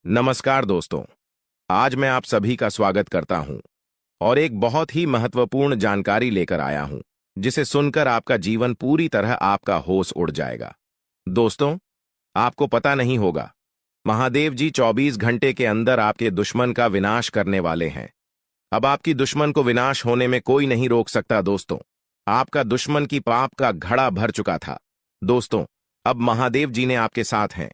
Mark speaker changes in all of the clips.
Speaker 1: नमस्कार दोस्तों। आज मैं आप सभी का स्वागत करता हूं और एक बहुत ही महत्वपूर्ण जानकारी लेकर आया हूं, जिसे सुनकर आपका जीवन पूरी तरह आपका होश उड़ जाएगा। दोस्तों, आपको पता नहीं होगा, महादेव जी 24 घंटे के अंदर आपके दुश्मन का विनाश करने वाले हैं। अब आपकी दुश्मन को विनाश होने में कोई नहीं रोक सकता। दोस्तों, आपका दुश्मन की पाप का घड़ा भर चुका था। दोस्तों, अब महादेव जी ने आपके साथ हैं,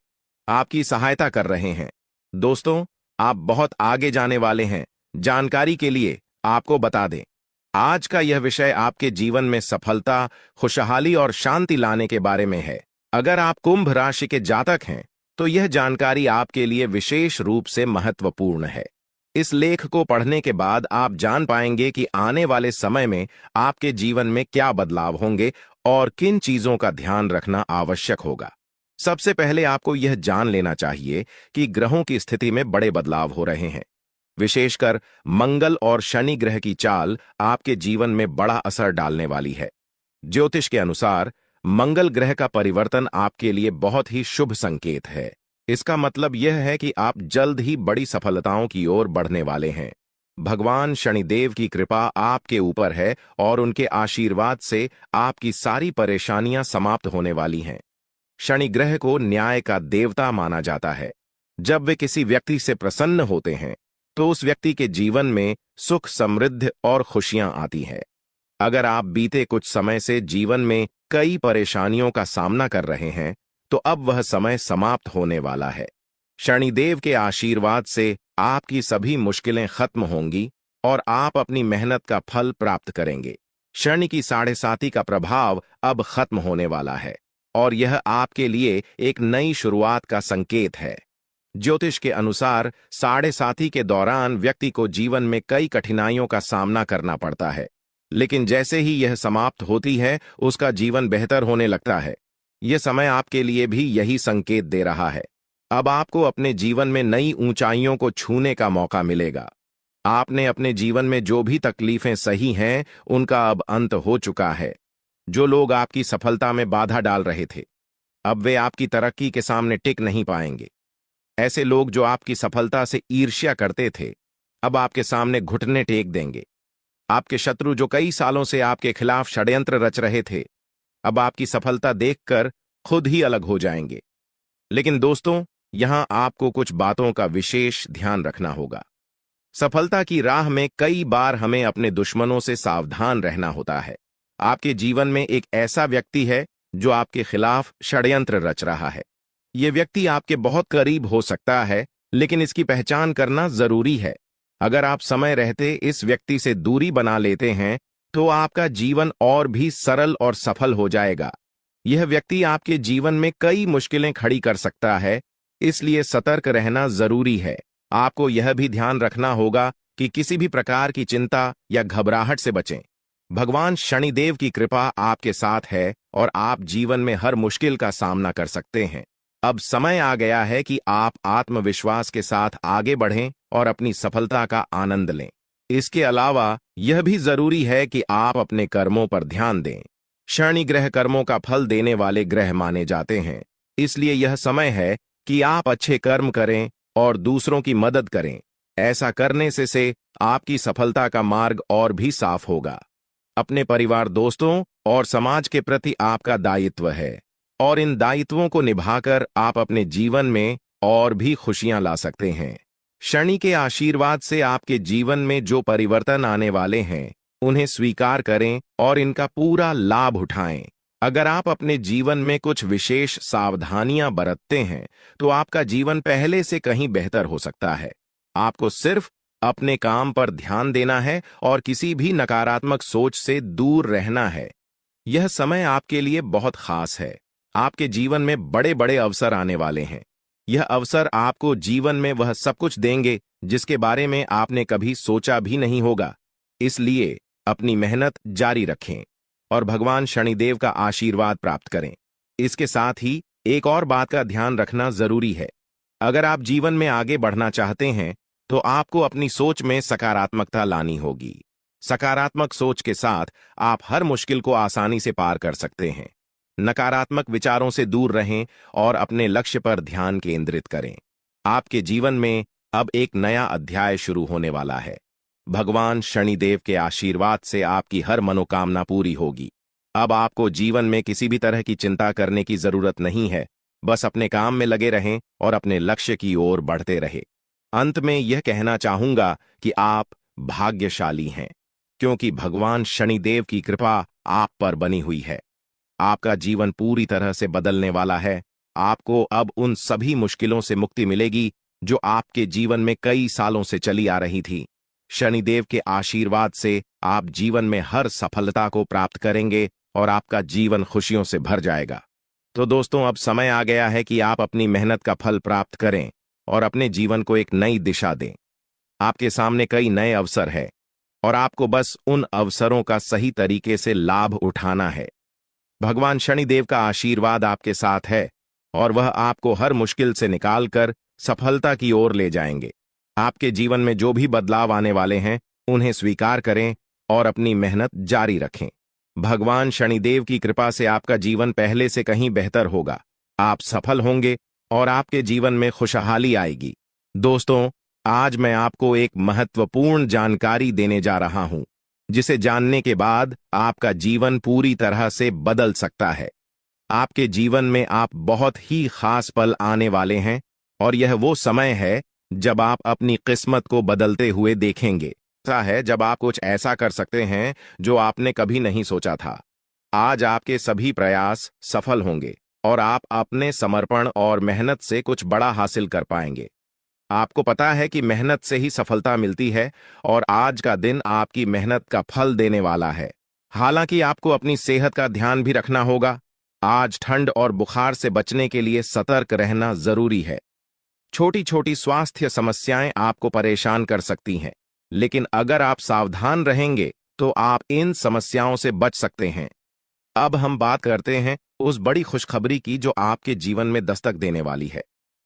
Speaker 1: आपकी सहायता कर रहे हैं। दोस्तों, आप बहुत आगे जाने वाले हैं। जानकारी के लिए आपको बता दें, आज का यह विषय आपके जीवन में सफलता, खुशहाली और शांति लाने के बारे में है। अगर आप कुंभ राशि के जातक हैं, तो यह जानकारी आपके लिए विशेष रूप से महत्वपूर्ण है। इस लेख को पढ़ने के बाद आप जान पाएंगे कि आने वाले समय में आपके जीवन में क्या बदलाव होंगे और किन चीजों का ध्यान रखना आवश्यक होगा। सबसे पहले आपको यह जान लेना चाहिए कि ग्रहों की स्थिति में बड़े बदलाव हो रहे हैं। विशेषकर मंगल और शनि ग्रह की चाल आपके जीवन में बड़ा असर डालने वाली है। ज्योतिष के अनुसार मंगल ग्रह का परिवर्तन आपके लिए बहुत ही शुभ संकेत है। इसका मतलब यह है कि आप जल्द ही बड़ी सफलताओं की ओर बढ़ने वाले हैं। भगवान शनिदेव की कृपा आपके ऊपर है और उनके आशीर्वाद से आपकी सारी परेशानियां समाप्त होने वाली हैं। शनि ग्रह को न्याय का देवता माना जाता है। जब वे किसी व्यक्ति से प्रसन्न होते हैं, तो उस व्यक्ति के जीवन में सुख, समृद्धि और खुशियां आती हैं। अगर आप बीते कुछ समय से जीवन में कई परेशानियों का सामना कर रहे हैं, तो अब वह समय समाप्त होने वाला है। शनिदेव के आशीर्वाद से आपकी सभी मुश्किलें खत्म होंगी और आप अपनी मेहनत का फल प्राप्त करेंगे। शनि की 7.5 का प्रभाव अब खत्म होने वाला है और यह आपके लिए एक नई शुरुआत का संकेत है। ज्योतिष के अनुसार 7.5 के दौरान व्यक्ति को जीवन में कई कठिनाइयों का सामना करना पड़ता है, लेकिन जैसे ही यह समाप्त होती है, उसका जीवन बेहतर होने लगता है। यह समय आपके लिए भी यही संकेत दे रहा है। अब आपको अपने जीवन में नई ऊंचाइयों को छूने का मौका मिलेगा। आपने अपने जीवन में जो भी तकलीफें सही हैं, उनका अब अंत हो चुका है। जो लोग आपकी सफलता में बाधा डाल रहे थे, अब वे आपकी तरक्की के सामने टिक नहीं पाएंगे। ऐसे लोग जो आपकी सफलता से ईर्ष्या करते थे, अब आपके सामने घुटने टेक देंगे। आपके शत्रु जो कई सालों से आपके खिलाफ षड्यंत्र रच रहे थे, अब आपकी सफलता देखकर खुद ही अलग हो जाएंगे। लेकिन दोस्तों, यहां आपको कुछ बातों का विशेष ध्यान रखना होगा। सफलता की राह में कई बार हमें अपने दुश्मनों से सावधान रहना होता है। आपके जीवन में एक ऐसा व्यक्ति है जो आपके खिलाफ षड्यंत्र रच रहा है। यह व्यक्ति आपके बहुत करीब हो सकता है, लेकिन इसकी पहचान करना जरूरी है। अगर आप समय रहते इस व्यक्ति से दूरी बना लेते हैं, तो आपका जीवन और भी सरल और सफल हो जाएगा। यह व्यक्ति आपके जीवन में कई मुश्किलें खड़ी कर सकता है, इसलिए सतर्क रहना जरूरी है। आपको यह भी ध्यान रखना होगा कि किसी भी प्रकार की चिंता या घबराहट से बचें। भगवान शनिदेव की कृपा आपके साथ है और आप जीवन में हर मुश्किल का सामना कर सकते हैं। अब समय आ गया है कि आप आत्मविश्वास के साथ आगे बढ़ें और अपनी सफलता का आनंद लें। इसके अलावा यह भी जरूरी है कि आप अपने कर्मों पर ध्यान दें। शनि ग्रह कर्मों का फल देने वाले ग्रह माने जाते हैं, इसलिए यह समय है कि आप अच्छे कर्म करें और दूसरों की मदद करें। ऐसा करने से आपकी सफलता का मार्ग और भी साफ होगा। अपने परिवार, दोस्तों और समाज के प्रति आपका दायित्व है और इन दायित्वों को निभाकर आप अपने जीवन में और भी खुशियां ला सकते हैं। शनि के आशीर्वाद से आपके जीवन में जो परिवर्तन आने वाले हैं, उन्हें स्वीकार करें और इनका पूरा लाभ उठाएं। अगर आप अपने जीवन में कुछ विशेष सावधानियां बरतते हैं, तो आपका जीवन पहले से कहीं बेहतर हो सकता है। आपको सिर्फ अपने काम पर ध्यान देना है और किसी भी नकारात्मक सोच से दूर रहना है। यह समय आपके लिए बहुत खास है। आपके जीवन में बड़े बड़े अवसर आने वाले हैं। यह अवसर आपको जीवन में वह सब कुछ देंगे जिसके बारे में आपने कभी सोचा भी नहीं होगा। इसलिए अपनी मेहनत जारी रखें और भगवान शनिदेव का आशीर्वाद प्राप्त करें। इसके साथ ही एक और बात का ध्यान रखना जरूरी है। अगर आप जीवन में आगे बढ़ना चाहते हैं, तो आपको अपनी सोच में सकारात्मकता लानी होगी। सकारात्मक सोच के साथ आप हर मुश्किल को आसानी से पार कर सकते हैं। नकारात्मक विचारों से दूर रहें और अपने लक्ष्य पर ध्यान केंद्रित करें। आपके जीवन में अब एक नया अध्याय शुरू होने वाला है। भगवान शनिदेव के आशीर्वाद से आपकी हर मनोकामना पूरी होगी। अब आपको जीवन में किसी भी तरह की चिंता करने की जरूरत नहीं है। बस अपने काम में लगे रहें और अपने लक्ष्य की ओर बढ़ते रहें। अंत में यह कहना चाहूंगा कि आप भाग्यशाली हैं, क्योंकि भगवान शनिदेव की कृपा आप पर बनी हुई है। आपका जीवन पूरी तरह से बदलने वाला है। आपको अब उन सभी मुश्किलों से मुक्ति मिलेगी जो आपके जीवन में कई सालों से चली आ रही थी। शनिदेव के आशीर्वाद से आप जीवन में हर सफलता को प्राप्त करेंगे और आपका जीवन खुशियों से भर जाएगा। तो दोस्तों, अब समय आ गया है कि आप अपनी मेहनत का फल प्राप्त करें और अपने जीवन को एक नई दिशा दें। आपके सामने कई नए अवसर हैं और आपको बस उन अवसरों का सही तरीके से लाभ उठाना है। भगवान शनिदेव का आशीर्वाद आपके साथ है और वह आपको हर मुश्किल से निकालकर सफलता की ओर ले जाएंगे। आपके जीवन में जो भी बदलाव आने वाले हैं, उन्हें स्वीकार करें और अपनी मेहनत जारी रखें। भगवान शनिदेव की कृपा से आपका जीवन पहले से कहीं बेहतर होगा। आप सफल होंगे और आपके जीवन में खुशहाली आएगी। दोस्तों, आज मैं आपको एक महत्वपूर्ण जानकारी देने जा रहा हूं, जिसे जानने के बाद आपका जीवन पूरी तरह से बदल सकता है। आपके जीवन में आप बहुत ही खास पल आने वाले हैं और यह वो समय है जब आप अपनी किस्मत को बदलते हुए देखेंगे। ऐसा है जब आप कुछ ऐसा कर सकते हैं जो आपने कभी नहीं सोचा था। आज आपके सभी प्रयास सफल होंगे और आप अपने समर्पण और मेहनत से कुछ बड़ा हासिल कर पाएंगे। आपको पता है कि मेहनत से ही सफलता मिलती है और आज का दिन आपकी मेहनत का फल देने वाला है। हालांकि आपको अपनी सेहत का ध्यान भी रखना होगा। आज ठंड और बुखार से बचने के लिए सतर्क रहना जरूरी है। छोटी छोटी स्वास्थ्य समस्याएं आपको परेशान कर सकती हैं, लेकिन अगर आप सावधान रहेंगे तो आप इन समस्याओं से बच सकते हैं। अब हम बात करते हैं उस बड़ी खुशखबरी की जो आपके जीवन में दस्तक देने वाली है।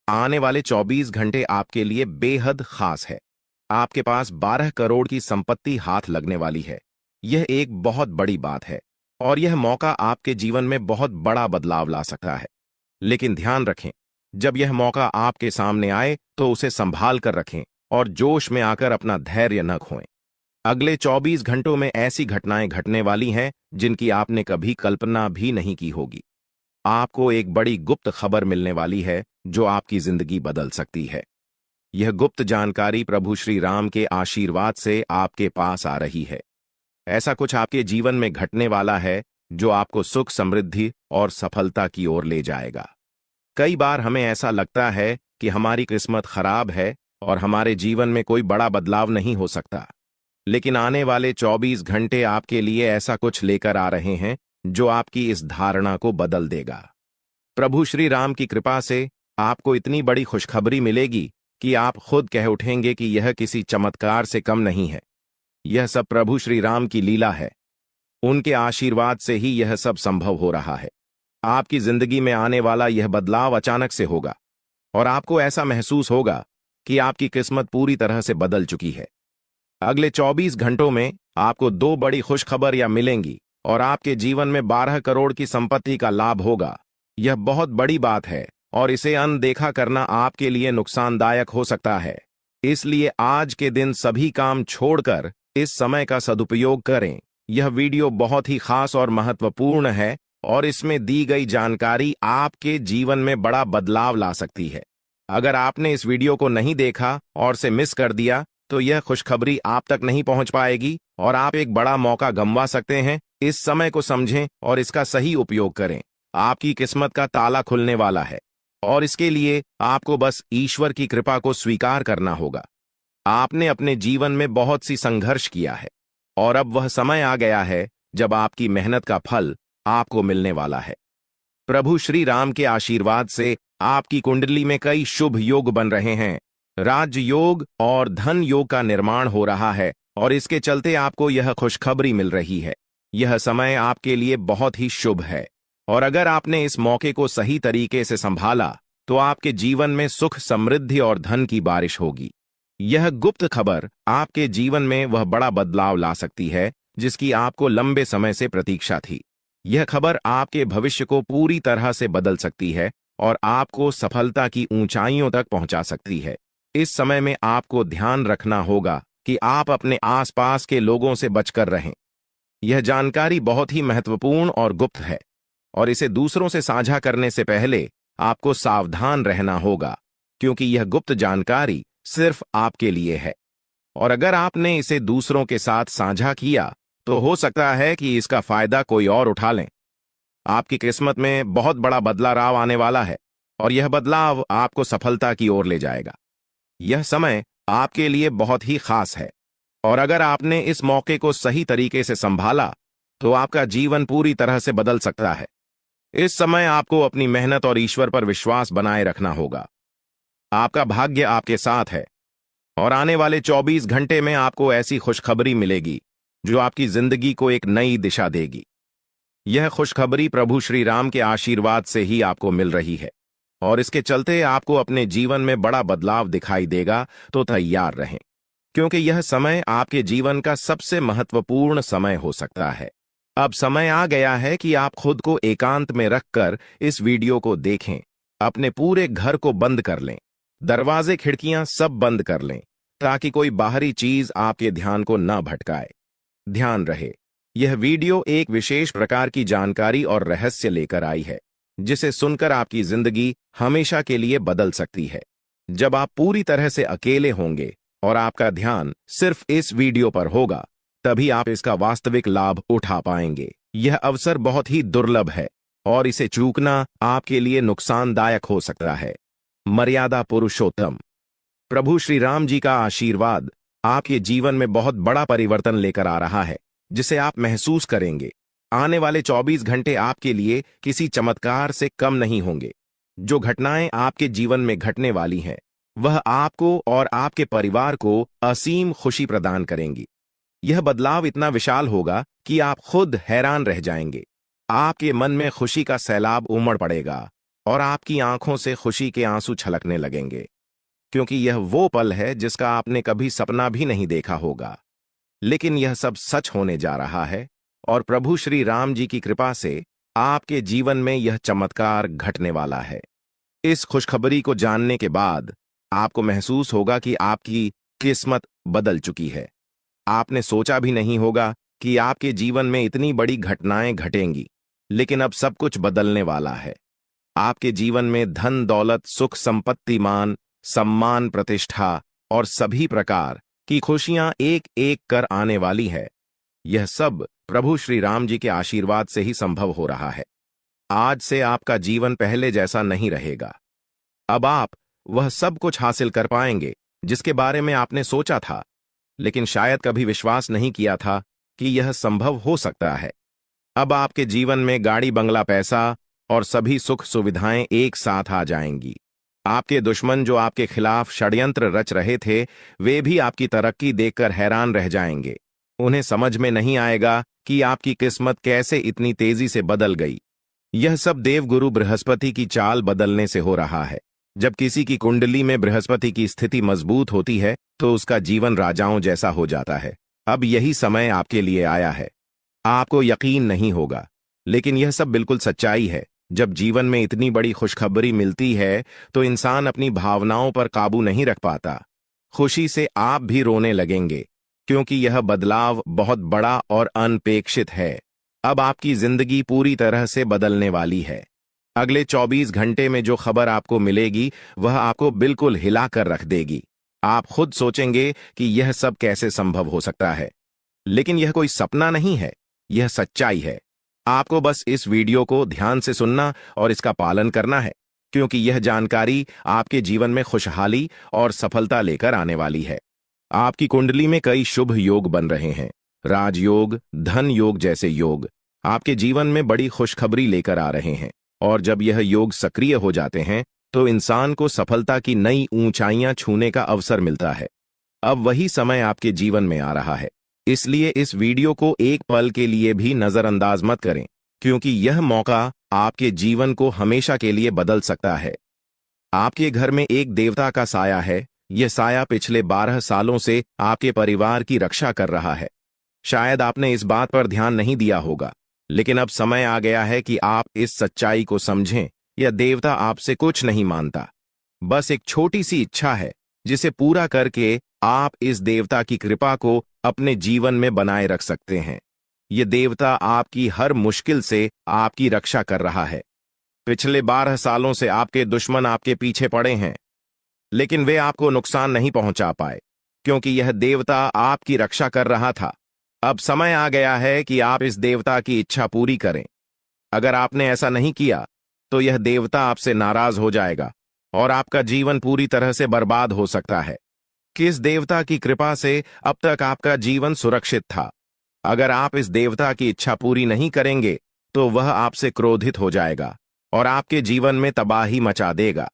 Speaker 1: आने वाले 24 घंटे आपके लिए बेहद खास है। आपके पास 12 करोड़ की संपत्ति हाथ लगने वाली है। यह एक बहुत बड़ी बात है और यह मौका आपके जीवन में बहुत बड़ा बदलाव ला सकता है। लेकिन ध्यान रखें, जब यह मौका आपके सामने आए तो उसे संभाल कर रखें और जोश में आकर अपना धैर्य न खोएं। अगले 24 घंटों में ऐसी घटनाएं घटने वाली हैं जिनकी आपने कभी कल्पना भी नहीं की होगी। आपको एक बड़ी गुप्त खबर मिलने वाली है जो आपकी जिंदगी बदल सकती है। यह गुप्त जानकारी प्रभु श्री राम के आशीर्वाद से आपके पास आ रही है। ऐसा कुछ आपके जीवन में घटने वाला है जो आपको सुख, समृद्धि और सफलता की ओर ले जाएगा। कई बार हमें ऐसा लगता है कि हमारी किस्मत खराब है और हमारे जीवन में कोई बड़ा बदलाव नहीं हो सकता, लेकिन आने वाले 24 घंटे आपके लिए ऐसा कुछ लेकर आ रहे हैं जो आपकी इस धारणा को बदल देगा। प्रभु श्री राम की कृपा से आपको इतनी बड़ी खुशखबरी मिलेगी कि आप खुद कह उठेंगे कि यह किसी चमत्कार से कम नहीं है। यह सब प्रभु श्री राम की लीला है। उनके आशीर्वाद से ही यह सब संभव हो रहा है। आपकी जिंदगी में आने वाला यह बदलाव अचानक से होगा और आपको ऐसा महसूस होगा कि आपकी किस्मत पूरी तरह से बदल चुकी है। अगले 24 घंटों में आपको 2 बड़ी खुशखबरियां मिलेंगी और आपके जीवन में 12 करोड़ की संपत्ति का लाभ होगा। यह बहुत बड़ी बात है और इसे अनदेखा करना आपके लिए नुकसानदायक हो सकता है। इसलिए आज के दिन सभी काम छोड़कर इस समय का सदुपयोग करें। यह वीडियो बहुत ही खास और महत्वपूर्ण है और इसमें दी गई जानकारी आपके जीवन में बड़ा बदलाव ला सकती है। अगर आपने इस वीडियो को नहीं देखा और से मिस कर दिया तो यह खुशखबरी आप तक नहीं पहुंच पाएगी और आप एक बड़ा मौका गंवा सकते हैं। इस समय को समझें और इसका सही उपयोग करें। आपकी किस्मत का ताला खुलने वाला है और इसके लिए आपको बस ईश्वर की कृपा को स्वीकार करना होगा। आपने अपने जीवन में बहुत सी संघर्ष किया है और अब वह समय आ गया है जब आपकी मेहनत का फल आपको मिलने वाला है। प्रभु श्री राम के आशीर्वाद से आपकी कुंडली में कई शुभ योग बन रहे हैं। राज योग और धन योग का निर्माण हो रहा है और इसके चलते आपको यह खुशखबरी मिल रही है। यह समय आपके लिए बहुत ही शुभ है और अगर आपने इस मौके को सही तरीके से संभाला तो आपके जीवन में सुख, समृद्धि और धन की बारिश होगी। यह गुप्त खबर आपके जीवन में वह बड़ा बदलाव ला सकती है जिसकी आपको लंबे समय से प्रतीक्षा थी। यह खबर आपके भविष्य को पूरी तरह से बदल सकती है और आपको सफलता की ऊंचाइयों तक पहुंचा सकती है। इस समय में आपको ध्यान रखना होगा कि आप अपने आसपास के लोगों से बचकर रहें। यह जानकारी बहुत ही महत्वपूर्ण और गुप्त है, और इसे दूसरों से साझा करने से पहले आपको सावधान रहना होगा, क्योंकि यह गुप्त जानकारी सिर्फ आपके लिए है। और अगर आपने इसे दूसरों के साथ साझा किया तो हो सकता है कि इसका फायदा कोई और उठा लें। आपकी किस्मत में बहुत बड़ा बदलाव आने वाला है, और यह बदलाव आपको सफलता की ओर ले जाएगा। यह समय आपके लिए बहुत ही खास है, और अगर आपने इस मौके को सही तरीके से संभाला तो आपका जीवन पूरी तरह से बदल सकता है। इस समय आपको अपनी मेहनत और ईश्वर पर विश्वास बनाए रखना होगा। आपका भाग्य आपके साथ है, और आने वाले 24 घंटे में आपको ऐसी खुशखबरी मिलेगी जो आपकी जिंदगी को एक नई दिशा देगी। यह खुशखबरी प्रभु श्री राम के आशीर्वाद से ही आपको मिल रही है, और इसके चलते आपको अपने जीवन में बड़ा बदलाव दिखाई देगा। तो तैयार रहें, क्योंकि यह समय आपके जीवन का सबसे महत्वपूर्ण समय हो सकता है। अब समय आ गया है कि आप खुद को एकांत में रखकर इस वीडियो को देखें। अपने पूरे घर को बंद कर लें, दरवाजे खिड़कियां सब बंद कर लें, ताकि कोई बाहरी चीज आपके ध्यान को न भटकाए। ध्यान रहे, यह वीडियो एक विशेष प्रकार की जानकारी और रहस्य लेकर आई है, जिसे सुनकर आपकी जिंदगी हमेशा के लिए बदल सकती है। जब आप पूरी तरह से अकेले होंगे और आपका ध्यान सिर्फ इस वीडियो पर होगा, तभी आप इसका वास्तविक लाभ उठा पाएंगे। यह अवसर बहुत ही दुर्लभ है, और इसे चूकना आपके लिए नुकसानदायक हो सकता है। मर्यादा पुरुषोत्तम प्रभु श्री राम जी का आशीर्वाद आपके जीवन में बहुत बड़ा परिवर्तन लेकर आ रहा है, जिसे आप महसूस करेंगे। आने वाले 24 घंटे आपके लिए किसी चमत्कार से कम नहीं होंगे। जो घटनाएं आपके जीवन में घटने वाली हैं, वह आपको और आपके परिवार को असीम खुशी प्रदान करेंगी। यह बदलाव इतना विशाल होगा कि आप खुद हैरान रह जाएंगे। आपके मन में खुशी का सैलाब उमड़ पड़ेगा, और आपकी आंखों से खुशी के आंसू छलकने लगेंगे, क्योंकि यह वो पल है जिसका आपने कभी सपना भी नहीं देखा होगा। लेकिन यह सब सच होने जा रहा है, और प्रभु श्री राम जी की कृपा से आपके जीवन में यह चमत्कार घटने वाला है। इस खुशखबरी को जानने के बाद आपको महसूस होगा कि आपकी किस्मत बदल चुकी है। आपने सोचा भी नहीं होगा कि आपके जीवन में इतनी बड़ी घटनाएं घटेंगी, लेकिन अब सब कुछ बदलने वाला है। आपके जीवन में धन दौलत, सुख संपत्ति, मान सम्मान, प्रतिष्ठा और सभी प्रकार की खुशियां एक एक कर आने वाली है। यह सब प्रभु श्री राम जी के आशीर्वाद से ही संभव हो रहा है। आज से आपका जीवन पहले जैसा नहीं रहेगा। अब आप वह सब कुछ हासिल कर पाएंगे जिसके बारे में आपने सोचा था, लेकिन शायद कभी विश्वास नहीं किया था कि यह संभव हो सकता है। अब आपके जीवन में गाड़ी, बंगला, पैसा और सभी सुख सुविधाएं एक साथ आ जाएंगी। आपके दुश्मन जो आपके खिलाफ षड्यंत्र रच रहे थे, वे भी आपकी तरक्की देखकर हैरान रह जाएंगे। उन्हें समझ में नहीं आएगा कि आपकी किस्मत कैसे इतनी तेजी से बदल गई। यह सब देवगुरु बृहस्पति की चाल बदलने से हो रहा है। जब किसी की कुंडली में बृहस्पति की स्थिति मजबूत होती है तो उसका जीवन राजाओं जैसा हो जाता है। अब यही समय आपके लिए आया है। आपको यकीन नहीं होगा, लेकिन यह सब बिल्कुल सच्चाई है। जब जीवन में इतनी बड़ी खुशखबरी मिलती है तो इंसान अपनी भावनाओं पर काबू नहीं रख पाता। खुशी से आप भी रोने लगेंगे, क्योंकि यह बदलाव बहुत बड़ा और अनपेक्षित है। अब आपकी जिंदगी पूरी तरह से बदलने वाली है। अगले 24 घंटे में जो खबर आपको मिलेगी वह आपको बिल्कुल हिला कर रख देगी। आप खुद सोचेंगे कि यह सब कैसे संभव हो सकता है, लेकिन यह कोई सपना नहीं है, यह सच्चाई है। आपको बस इस वीडियो को ध्यान से सुनना और इसका पालन करना है, क्योंकि यह जानकारी आपके जीवन में खुशहाली और सफलता लेकर आने वाली है। आपकी कुंडली में कई शुभ योग बन रहे हैं। राजयोग, धन योग जैसे योग आपके जीवन में बड़ी खुशखबरी लेकर आ रहे हैं, और जब यह योग सक्रिय हो जाते हैं तो इंसान को सफलता की नई ऊंचाइयां छूने का अवसर मिलता है। अब वही समय आपके जीवन में आ रहा है, इसलिए इस वीडियो को एक पल के लिए भी नजरअंदाज मत करें, क्योंकि यह मौका आपके जीवन को हमेशा के लिए बदल सकता है। आपके घर में एक देवता का साया है। यह साया पिछले 12 सालों से आपके परिवार की रक्षा कर रहा है। शायद आपने इस बात पर ध्यान नहीं दिया होगा, लेकिन अब समय आ गया है कि आप इस सच्चाई को समझें यह देवता आपसे कुछ नहीं मानता, बस एक छोटी सी इच्छा है जिसे पूरा करके आप इस देवता की कृपा को अपने जीवन में बनाए रख सकते हैं। यह देवता आपकी हर मुश्किल से आपकी रक्षा कर रहा है। पिछले 12 सालों से आपके दुश्मन आपके पीछे पड़े हैं, लेकिन वे आपको नुकसान नहीं पहुंचा पाए, क्योंकि यह देवता आपकी रक्षा कर रहा था। अब समय आ गया है कि आप इस देवता की इच्छा पूरी करें। अगर आपने ऐसा नहीं किया तो यह देवता आपसे नाराज हो जाएगा और आपका जीवन पूरी तरह से बर्बाद हो सकता है। किस देवता की कृपा से अब तक आपका जीवन सुरक्षित था? अगर आप इस देवता की इच्छा पूरी नहीं करेंगे तो वह आपसे क्रोधित हो जाएगा और आपके जीवन में तबाही मचा देगा।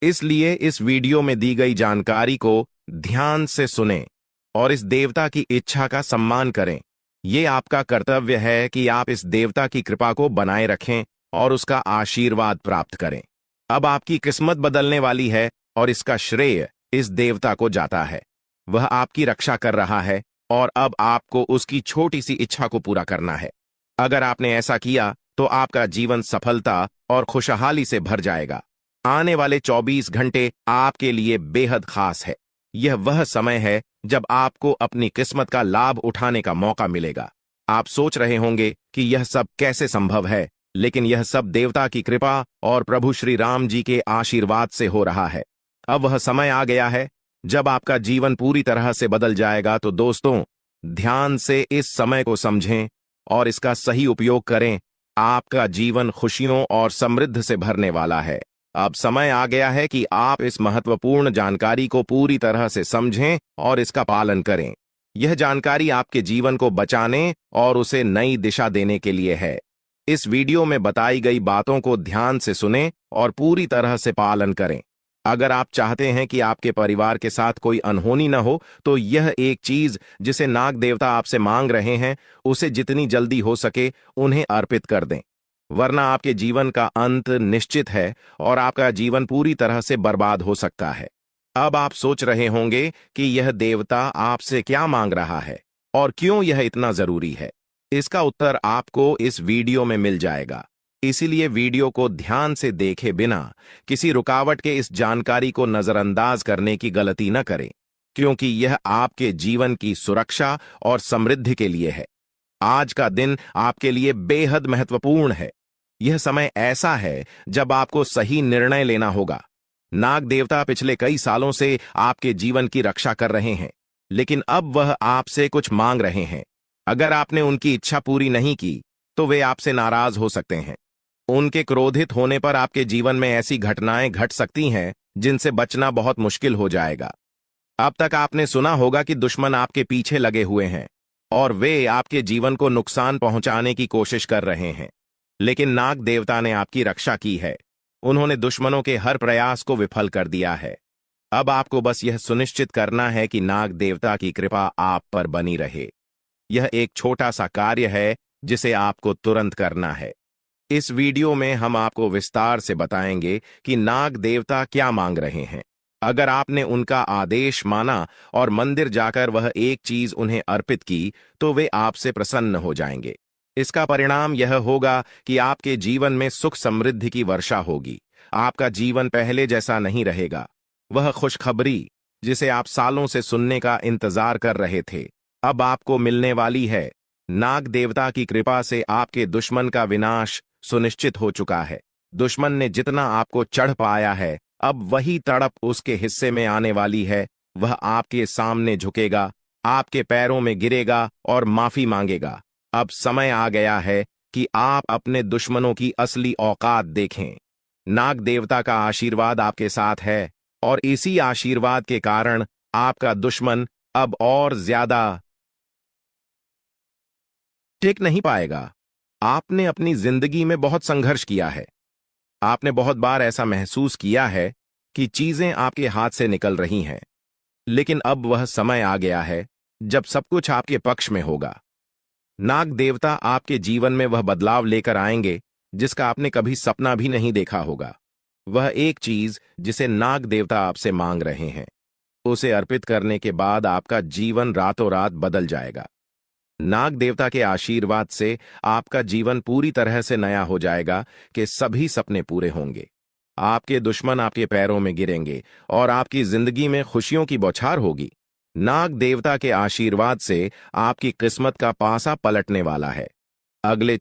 Speaker 1: इसलिए इस वीडियो में दी गई जानकारी को ध्यान से सुनें और इस देवता की इच्छा का सम्मान करें। यह आपका कर्तव्य है कि आप इस देवता की कृपा को बनाए रखें और उसका आशीर्वाद प्राप्त करें। अब आपकी किस्मत बदलने वाली है और इसका श्रेय इस देवता को जाता है। वह आपकी रक्षा कर रहा है और अब आपको उसकी छोटी सी इच्छा को पूरा करना है। अगर आपने ऐसा किया तो आपका जीवन सफलता और खुशहाली से भर जाएगा। आने वाले 24 घंटे आपके लिए बेहद खास है। यह वह समय है जब आपको अपनी किस्मत का लाभ उठाने का मौका मिलेगा। आप सोच रहे होंगे कि यह सब कैसे संभव है, लेकिन यह सब देवता की कृपा और प्रभु श्री राम जी के आशीर्वाद से हो रहा है। अब वह समय आ गया है जब आपका जीवन पूरी तरह से बदल जाएगा। तो दोस्तों, ध्यान से इस समय को समझें और इसका सही उपयोग करें। आपका जीवन खुशियों और समृद्धि से भरने वाला है। अब समय आ गया है कि आप इस महत्वपूर्ण जानकारी को पूरी तरह से समझें और इसका पालन करें। यह जानकारी आपके जीवन को बचाने और उसे नई दिशा देने के लिए है। इस वीडियो में बताई गई बातों को ध्यान से सुनें और पूरी तरह से पालन करें। अगर आप चाहते हैं कि आपके परिवार के साथ कोई अनहोनी न हो, तो यह एक चीज जिसे नाग देवता आपसे मांग रहे हैं, उसे जितनी जल्दी हो सके उन्हें अर्पित कर दें, वरना आपके जीवन का अंत निश्चित है और आपका जीवन पूरी तरह से बर्बाद हो सकता है। अब आप सोच रहे होंगे कि यह देवता आपसे क्या मांग रहा है और क्यों यह इतना जरूरी है। इसका उत्तर आपको इस वीडियो में मिल जाएगा, इसीलिए वीडियो को ध्यान से देखे बिना किसी रुकावट के इस जानकारी को नजरअंदाज करने की गलती न करें, क्योंकि यह आपके जीवन की सुरक्षा और समृद्धि के लिए है। आज का दिन आपके लिए बेहद महत्वपूर्ण है। यह समय ऐसा है जब आपको सही निर्णय लेना होगा। नाग देवता पिछले कई सालों से आपके जीवन की रक्षा कर रहे हैं, लेकिन अब वह आपसे कुछ मांग रहे हैं। अगर आपने उनकी इच्छा पूरी नहीं की तो वे आपसे नाराज हो सकते हैं। उनके क्रोधित होने पर आपके जीवन में ऐसी घटनाएं घट सकती हैं जिनसे बचना बहुत मुश्किल हो जाएगा। अब तक आपने सुना होगा कि दुश्मन आपके पीछे लगे हुए हैं और वे आपके जीवन को नुकसान पहुंचाने की कोशिश कर रहे हैं, लेकिन नाग देवता ने आपकी रक्षा की है। उन्होंने दुश्मनों के हर प्रयास को विफल कर दिया है। अब आपको बस यह सुनिश्चित करना है कि नाग देवता की कृपा आप पर बनी रहे। यह एक छोटा सा कार्य है जिसे आपको तुरंत करना है। इस वीडियो में हम आपको विस्तार से बताएंगे कि नाग देवता क्या मांग रहे हैं। अगर आपने उनका आदेश माना और मंदिर जाकर वह एक चीज उन्हें अर्पित की, तो वे आपसे प्रसन्न हो जाएंगे। इसका परिणाम यह होगा कि आपके जीवन में सुख समृद्धि की वर्षा होगी। आपका जीवन पहले जैसा नहीं रहेगा। वह खुशखबरी जिसे आप सालों से सुनने का इंतजार कर रहे थे, अब आपको मिलने वाली है। नाग देवता की कृपा से आपके दुश्मन का विनाश सुनिश्चित हो चुका है। दुश्मन ने जितना आपको चढ़ पाया है, अब वही तड़प उसके हिस्से में आने वाली है। वह आपके सामने झुकेगा, आपके पैरों में गिरेगा और माफी मांगेगा। अब समय आ गया है कि आप अपने दुश्मनों की असली औकात देखें। नाग देवता का आशीर्वाद आपके साथ है और इसी आशीर्वाद के कारण आपका दुश्मन अब और ज्यादा टिक नहीं पाएगा। आपने अपनी जिंदगी में बहुत संघर्ष किया है। आपने बहुत बार ऐसा महसूस किया है कि चीजें आपके हाथ से निकल रही हैं, लेकिन अब वह समय आ गया है जब सब कुछ आपके पक्ष में होगा। नाग देवता आपके जीवन में वह बदलाव लेकर आएंगे जिसका आपने कभी सपना भी नहीं देखा होगा। वह एक चीज जिसे नाग देवता आपसे मांग रहे हैं, उसे अर्पित करने के बाद आपका जीवन रातों रात बदल जाएगा। नाग देवता के आशीर्वाद से आपका जीवन पूरी तरह से नया हो जाएगा कि सभी सपने पूरे होंगे। आपके दुश्मन आपके पैरों में गिरेंगे और आपकी जिंदगी में खुशियों की बौछार होगी। नाग देवता के आशीर्वाद से आपकी किस्मत का पासा पलटने वाला है। अगले